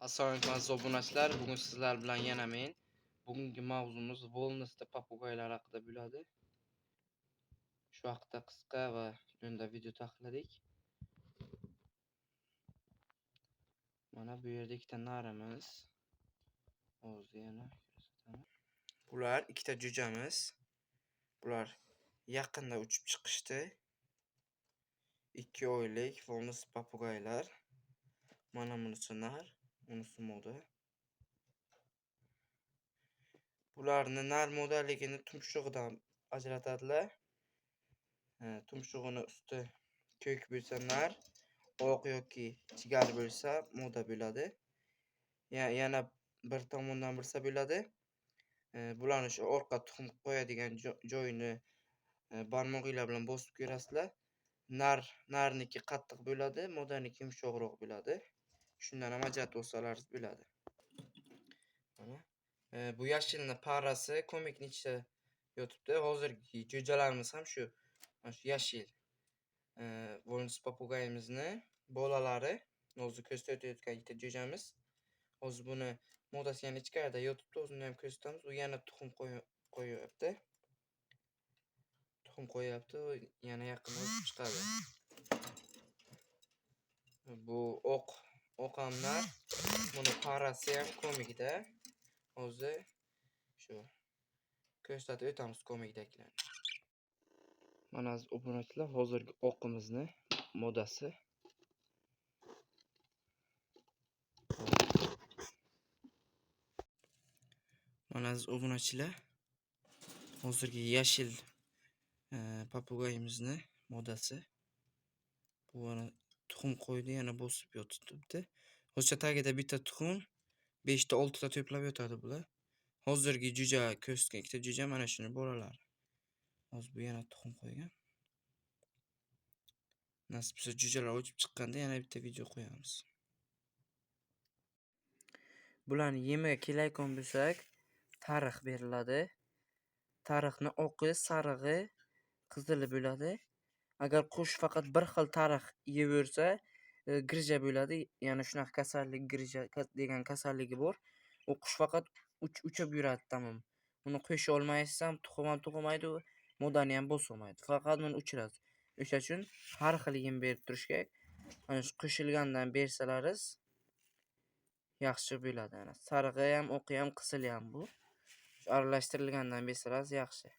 Assalomu alaykum aziz obunachilar. Bugun sizlar bilan yana men. Bugungi mavzumuz Volnosda papugaylar haqida bo'ladi. Shu haqida qisqa va unda video tahlildik. Mana bu yerda ikkita narimiz. Hozir yana ko'rsataman. Bular ikkita jo'jamiz. Bular yaqinda uchib chiqishdi. 2 oylik Volnos papugaylar. Mana bunisi nar, bunisi moda. Bularni nar modelligini tumshug'idan ajratadilar. Tumshug'ini usti ko'k bo'lsa nar, oq yoki jigar bo'lsa moda bo'ladi. Yana bir tomondan bilsa bo'ladi. Bularni shu orqa tuxum qo'yadigan joyini barmog'inglar bilan bosib ko'rasizlar. Narniki qattiq bo'ladi, modaniki yumshoqroq bo'ladi. Shundan ham ajratib olsalaringiz bo'ladi. Mana bu yashilni parasi komikning ichida yotibdi. Hozirgi jo'jalarimiz ham shu yashil Volnos papugayimizni bolalari. Hozir ko'rsatayotgan ikkita jo'jamiz. Hozir buni modasi yana ichkarida yotibdi. O'zini ham ko'rsatamiz. U yana tuxum qo'yapti. Yana yaqinda o'sib chiqadi. Bu oqamlar. Buni parasi ham komikda. Hozir shu ko'rsatib o'tamiz komikdagilarni. Mana aziz obunachilar, hozirgi oqimizni modasi. Mana aziz obunachilar, hozirgi yashil papugayimizni modasi. Bu ana tuxum qo'ydi, yana bosib yotibdi. Hozircha tagida bitta tuxum 5 ta 6 ta to'plab yotadi bular. Hozirgi jo'ja ko'rsatgan ikkita jo'ja mana shuni bolalari. Hozir bu yana tuxum qo'ygan. Nasib bo'lsa jo'jalar o'chib chiqqanda yana bitta video qo'yamiz. Bularni yemiga kelayotgan bo'lsak, tariq beriladi. Tariqni oqi, sarig'i, qizili bo'ladi. Agar qush faqat bir xil tariq yeversa, grija bo'ladi. Ya'ni shunaqa kasallik, grija degan kasalligi bor. U qush faqat uchib yuradi tamom. Uni qo'sha olmaysiz ham, tuxum ham tug'maydi, modani ham bosolmaydi. Faqat uni uchirasiz. O'sha uchun har xil yem berib turish kerak. Mana shu qo'shilgandan bersalaringiz yaxshi bo'ladi. Ana sarig'i ham, oqi ham, qizili ham bu. Aralashtirilgandan bersangiz yaxshi.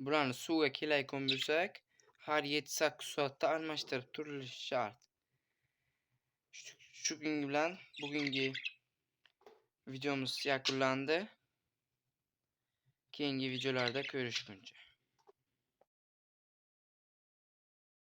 Bularni suvga kelayotgan bo'lsak, har 7-8 soatda almashtirib turilishi shart. Shu bilan bugungi videomiz yakunlandi. Keyingi videolarda ko'rishguncha.